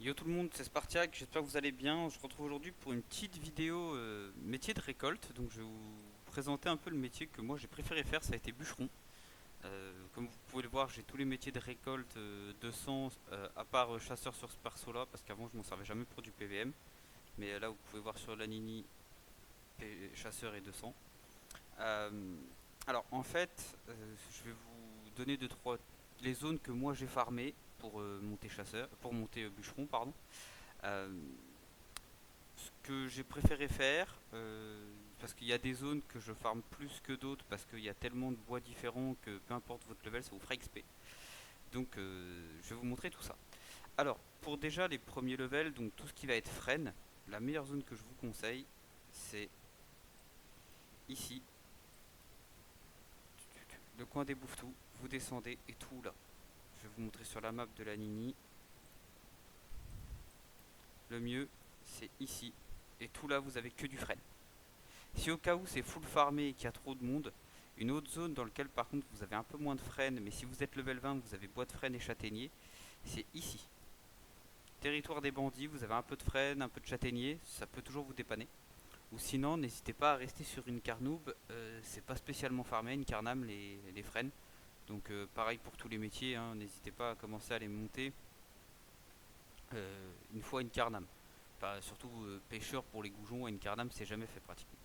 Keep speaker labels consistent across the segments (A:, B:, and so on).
A: Yo tout le monde, c'est Spartiak, j'espère que vous allez bien. Je retrouve aujourd'hui pour une petite vidéo métier de récolte. Donc je vais vous présenter un peu le métier que moi j'ai préféré faire, ça a été bûcheron. Comme vous pouvez le voir, j'ai tous les métiers de récolte de sang, à part chasseur sur ce perso-là, parce qu'avant je m'en servais jamais pour du PVM. Mais là vous pouvez voir sur l'Anini, chasseur et 200. Alors en fait, je vais vous donner deux trois les zones que moi j'ai farmées pour monter chasseur, pour monter bûcheron, pardon. Euh, Ce que j'ai préféré faire, parce qu'il y a des zones que je farme plus que d'autres, parce qu'il y a tellement de bois différents que peu importe votre level, ça vous fera XP. Donc je vais vous montrer tout ça. Alors, pour déjà les premiers levels, donc tout ce qui va être frêne, la meilleure zone que je vous conseille, c'est ici, le coin des bouffetous. Vous descendez et tout là. Je vais vous montrer sur la map de la Nini. Le mieux, c'est ici. Et tout là, vous avez que du frêne. Si au cas où c'est full farmé et qu'il y a trop de monde, une autre zone dans laquelle par contre vous avez un peu moins de frêne, mais si vous êtes level 20, vous avez bois de frêne et châtaignier, c'est ici. Territoire des bandits, vous avez un peu de frêne, un peu de châtaignier, ça peut toujours vous dépanner. Ou sinon, n'hésitez pas à rester sur une carnouble, c'est pas spécialement farmé, une carnam, les frênes. Donc pareil pour tous les métiers, hein, n'hésitez pas à commencer à les monter une fois une carnam. Pas, surtout pêcheur pour les goujons, une carnam c'est jamais fait pratiquement.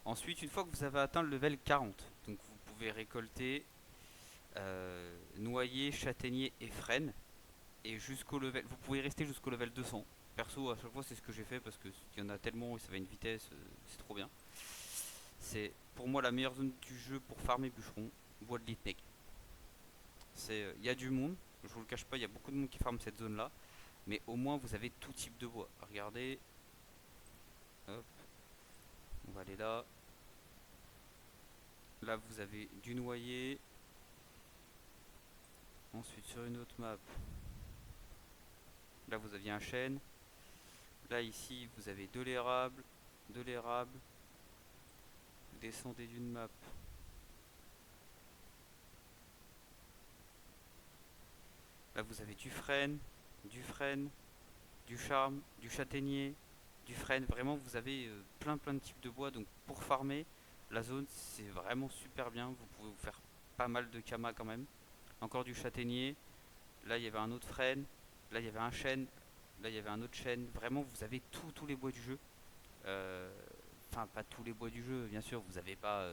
A: Ensuite, une fois que vous avez atteint le level 40, donc vous pouvez récolter noyer, châtaignier et frêne. Et jusqu'au level, vous pouvez rester jusqu'au level 200. Perso, à chaque fois, c'est ce que j'ai fait parce que il y en a tellement et ça va à une vitesse, c'est trop bien. C'est pour moi la meilleure zone du jeu pour farmer bûcheron, bois de Litneg. Il y a du monde, je vous le cache pas, il y a beaucoup de monde qui farme cette zone là, mais au moins vous avez tout type de bois. Regardez, hop, on va aller là. Là, vous avez du noyer. Ensuite, sur une autre map, là vous aviez un chêne. Là ici vous avez de l'érable, de l'érable. Vous descendez d'une map. Là vous avez du frêne, du charme, du châtaignier, du frêne. Vraiment vous avez plein de types de bois. Donc pour farmer, la zone c'est vraiment super bien. Vous pouvez vous faire pas mal de kamas quand même. Encore du châtaignier. Là il y avait un autre frêne. Là il y avait un chêne. Là il y avait un autre chêne. Vraiment vous avez tous les bois du jeu. Euh, Enfin, pas tous les bois du jeu, bien sûr. Vous n'avez pas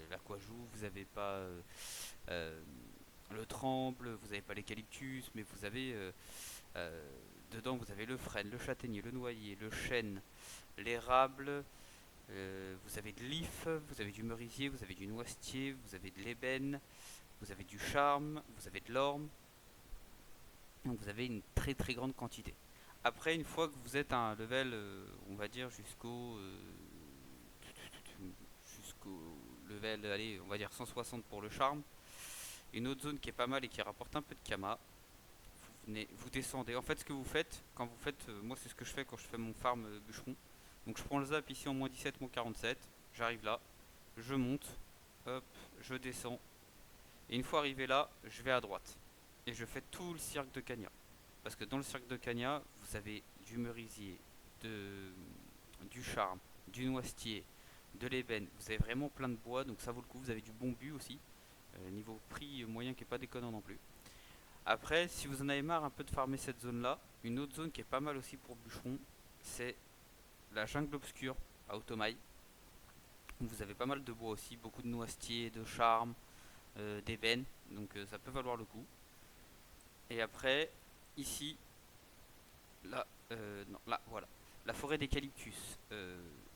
A: l'aquajou, vous n'avez pas euh, le tremble, vous n'avez pas l'eucalyptus, mais vous avez euh, dedans, vous avez le frêne, le châtaignier, le noyer, le chêne, l'érable. Vous avez de l'if, vous avez du merisier, vous avez du noisetier, vous avez de l'ébène, vous avez du charme, vous avez de l'orme. Donc vous avez une très grande quantité. Après, une fois que vous êtes à un level, on va dire jusqu'au level, allez, on va dire 160 pour le charme. Une autre zone qui est pas mal et qui rapporte un peu de kama. Vous descendez. En fait, ce que vous faites, quand vous faites, moi c'est ce que je fais quand je fais mon farm bûcheron. Donc je prends le zap ici en moins 17, moins 47. J'arrive là, je monte, hop, je descends. Et une fois arrivé là, je vais à droite. Et je fais tout le cirque de Cagna. Parce que dans le cirque de Cagna, vous avez du merisier, du charme, du noisetier, de l'ébène. Vous avez vraiment plein de bois, donc ça vaut le coup. Vous avez du bon but aussi. Niveau prix moyen qui est pas déconnant non plus. Après, si vous en avez marre un peu de farmer cette zone-là, une autre zone qui est pas mal aussi pour bûcheron, c'est la jungle obscure à Automail. Vous avez pas mal de bois aussi, beaucoup de noisetier, de charme, d'ébène, donc ça peut valoir le coup. Et après, ici, là, non, là, voilà, la forêt d'eucalyptus.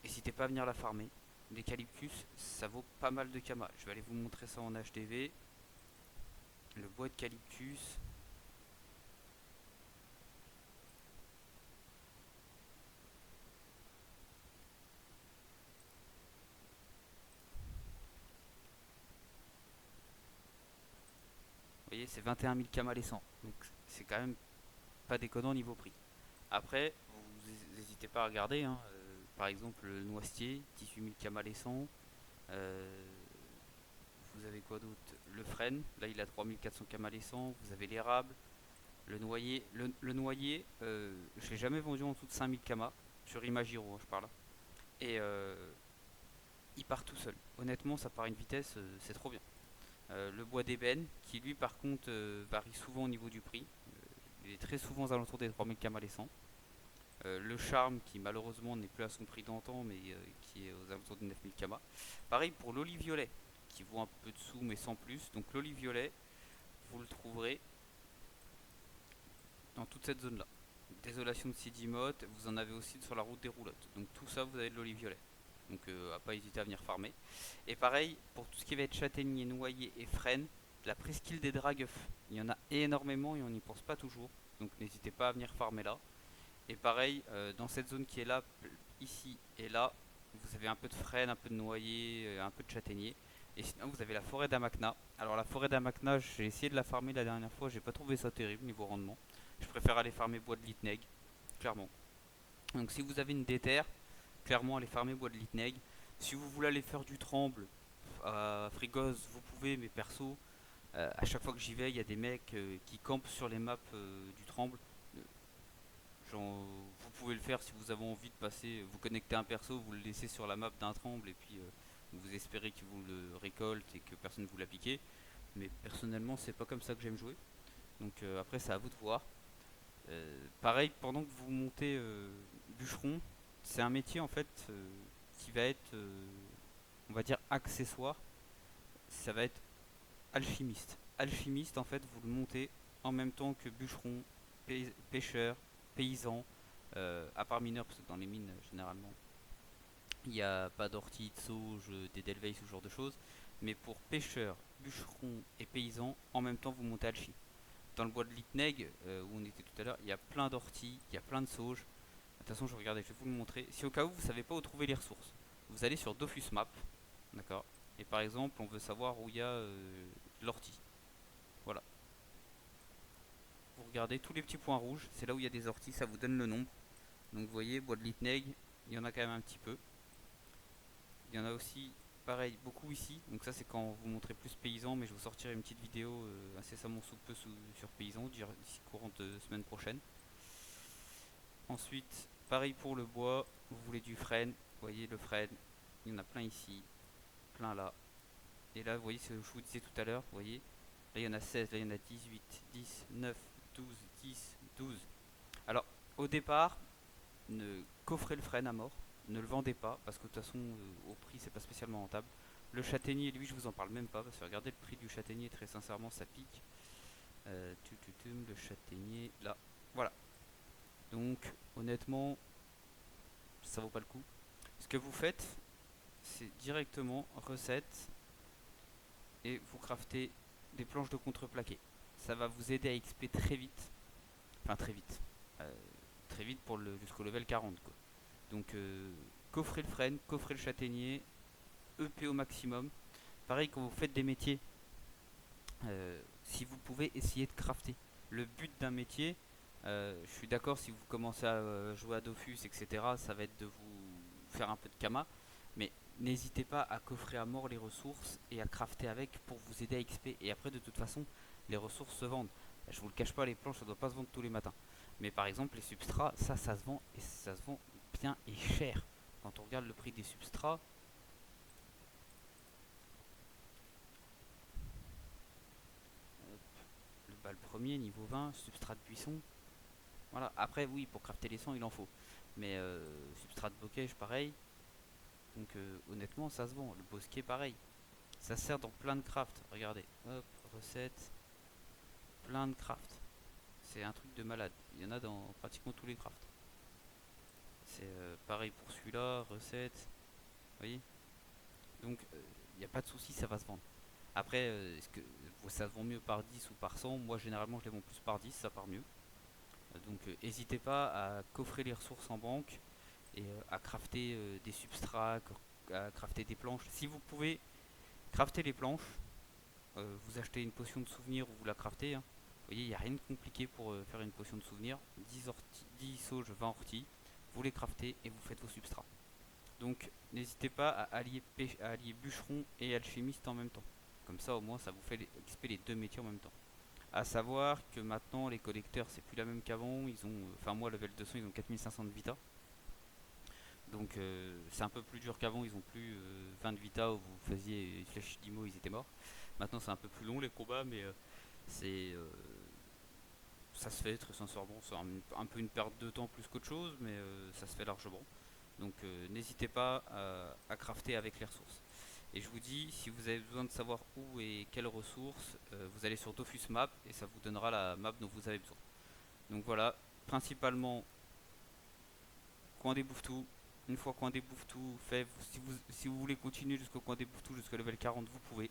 A: N'hésitez pas à venir la farmer. L'eucalyptus, ça vaut pas mal de kama. Je vais aller vous montrer ça en HDV. Le bois d'eucalyptus. Vous voyez, c'est 21 000 kama les 100. Donc c'est quand même pas déconnant niveau prix. Après, vous n'hésitez pas à regarder, hein, par exemple le noisetier, 18 000 kama les 100. Euh, vous avez quoi d'autre? Le frêne, là il a 3400 kama les 100. Vous avez l'érable, Le noyer, je l'ai jamais vendu en dessous de 5000 kamas, sur Imagiro, hein, je parle. Et il part tout seul. Honnêtement, ça part à une vitesse, c'est trop bien. Le bois d'ébène, qui lui par contre varie souvent au niveau du prix. Il est très souvent aux alentours des 3000 kamas les 100. Le charme, qui malheureusement n'est plus à son prix d'antan, mais qui est aux alentours de 9000 kamas. Pareil pour l'olive violet, qui vaut un peu de sous, mais sans plus. Donc l'olive violet, vous le trouverez dans toute cette zone-là. Désolation de Sidimote, vous en avez aussi sur la route des roulottes. Donc tout ça, vous avez de l'olive violet. Donc à pas hésiter à venir farmer. Et pareil, pour tout ce qui va être châtaignier, noyer et frêne, la presqu'île des dragueufs. Il y en a énormément et on n'y pense pas toujours. Donc n'hésitez pas à venir farmer là. Et pareil, dans cette zone qui est là, ici et là, vous avez un peu de frêne, un peu de noyer, un peu de châtaignier. Et sinon, vous avez la forêt d'Amacna. Alors, la forêt d'Amacna, j'ai essayé de la farmer la dernière fois, j'ai pas trouvé ça terrible niveau rendement. Je préfère aller farmer bois de Litneg, clairement. Donc, si vous avez une déterre, clairement, allez farmer bois de Litneg. Si vous voulez aller faire du tremble à Frigos, vous pouvez, mais perso, à chaque fois que j'y vais, il y a des mecs qui campent sur les maps du tremble. Euh, vous pouvez le faire si vous avez envie de passer, vous connectez un perso, vous le laissez sur la map d'un tremble et puis vous espérez qu'il vous le récolte et que personne ne vous l'a piqué. Mais personnellement, c'est pas comme ça que j'aime jouer. Donc après, c'est à vous de voir. Pareil, pendant que vous montez bûcheron, c'est un métier en fait qui va être, on va dire, accessoire. Ça va être alchimiste. Alchimiste, en fait, vous le montez en même temps que bûcheron, pêcheur, paysan, à part mineur, parce que dans les mines, généralement, il n'y a pas d'ortie, de sauge, d'edelweiss, ce genre de choses. Mais pour pêcheur, bûcheron et paysan, en même temps, vous montez alchimie. Dans le bois de Litneg, où on était tout à l'heure, il y a plein d'orties, il y a plein de sauge. De toute façon, je vais vous le montrer. Si au cas où vous ne savez pas où trouver les ressources, vous allez sur Dofus Map, d'accord. Et par exemple, on veut savoir où il y a l'ortie. Voilà. Vous regardez tous les petits points rouges, c'est là où il y a des orties, ça vous donne le nombre. Donc vous voyez, bois de Litneg, il y en a quand même un petit peu. Il y en a aussi, pareil, beaucoup ici. Donc ça c'est quand vous montrez plus paysan, mais je vous sortirai une petite vidéo incessamment sous peu sur paysan, d'ici courant de semaine prochaine. Ensuite, pareil pour le bois, vous voulez du frêne, vous voyez le frêne, il y en a plein ici, plein là. Et là, vous voyez ce que je vous disais tout à l'heure, vous voyez, là il y en a 16, là il y en a 18, 10, 9, 12, 10, 12. Alors, au départ, ne coffrez le frêne à mort, ne le vendez pas, parce que de toute façon, au prix, c'est pas spécialement rentable. Le châtaignier, lui, je vous en parle même pas, parce que regardez le prix du châtaignier, très sincèrement, ça pique. Le châtaignier, là, voilà. Donc, honnêtement, ça vaut pas le coup. Ce que vous faites, c'est directement recette et vous craftez des planches de contreplaqué. Ça va vous aider à XP très vite. Enfin, très vite. Euh, Très vite pour jusqu'au level 40, quoi. Donc, coffrez le frêne, coffrez le châtaignier, EP au maximum. Pareil, quand vous faites des métiers, si vous pouvez essayer de crafter. Le but d'un métier, je suis d'accord, si vous commencez à jouer à Dofus, etc., ça va être de vous faire un peu de kama. Mais n'hésitez pas à coffrer à mort les ressources et à crafter avec pour vous aider à XP. Et après, de toute façon, les ressources se vendent. Je vous le cache pas, les planches, ça doit pas se vendre tous les matins. Mais par exemple, les substrats, ça se vend et ça se vend bien et cher. Quand on regarde le prix des substrats, le premier, niveau 20, substrat de buisson. Voilà. Après, oui, pour crafter les sangs, il en faut. Mais substrat de bocage, pareil. Donc honnêtement, ça se vend. Le bosquet, pareil. Ça sert dans plein de crafts. Regardez. Hop, recette. Plein de crafts. C'est un truc de malade. Il y en a dans pratiquement tous les crafts. C'est pareil pour celui-là, recette. Vous voyez. Donc il n'y a pas de souci, ça va se vendre. Après, est-ce que ça se vend mieux par 10 ou par 100? Moi, généralement, je les vends plus par 10, ça part mieux. Donc n'hésitez pas à coffrer les ressources en banque et à crafter des substrats, à crafter des planches. Si vous pouvez crafter les planches, vous achetez une potion de souvenir ou vous la craftez, hein. Vous voyez, il n'y a rien de compliqué pour faire une potion de souvenir. 10 sauges, 20 orties, vous les craftez et vous faites vos substrats. Donc n'hésitez pas à allier bûcheron et alchimiste en même temps. Comme ça au moins ça vous fait XP les deux métiers en même temps. À savoir que maintenant les collecteurs c'est plus la même qu'avant, ils ont, enfin moi level 200 ils ont 4500 de vita, donc c'est un peu plus dur qu'avant, ils ont plus 20 de vita où vous faisiez une flèche d'imo ils étaient morts. Maintenant c'est un peu plus long les combats, mais c'est ça se fait très sincèrement, c'est un peu une perte de temps plus qu'autre chose, mais ça se fait largement. Donc n'hésitez pas à crafter avec les ressources. Et je vous dis, si vous avez besoin de savoir où et quelles ressources, vous allez sur Dofus Map et ça vous donnera la map dont vous avez besoin. Donc voilà, principalement coin des bouffetous. Une fois coin des bouffetous fait, si vous voulez continuer jusqu'au coin des bouffetous, jusqu'au level 40, vous pouvez.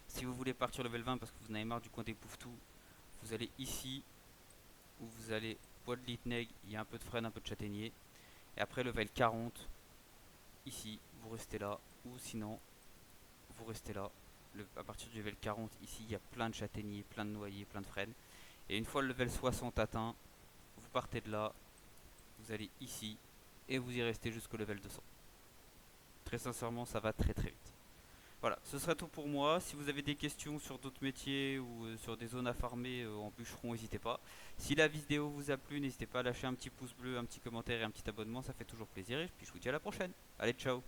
A: Si vous voulez partir level 20 parce que vous en avez marre du coin des bouffetous, vous allez ici, où vous allez bois de Litneg, il y a un peu de frêne, un peu de châtaignier. Et après level 40, ici, vous restez là, ou sinon, vous restez là. À partir du level 40, ici, il y a plein de châtaigniers, plein de noyers, plein de frênes. Et une fois le level 60 atteint, vous partez de là, vous allez ici, et vous y restez jusqu'au level 200. Très sincèrement, ça va très très vite. Voilà, ce sera tout pour moi. Si vous avez des questions sur d'autres métiers ou sur des zones à farmer en bûcheron, n'hésitez pas. Si la vidéo vous a plu, n'hésitez pas à lâcher un petit pouce bleu, un petit commentaire et un petit abonnement, ça fait toujours plaisir. Et puis je vous dis à la prochaine. Allez, ciao!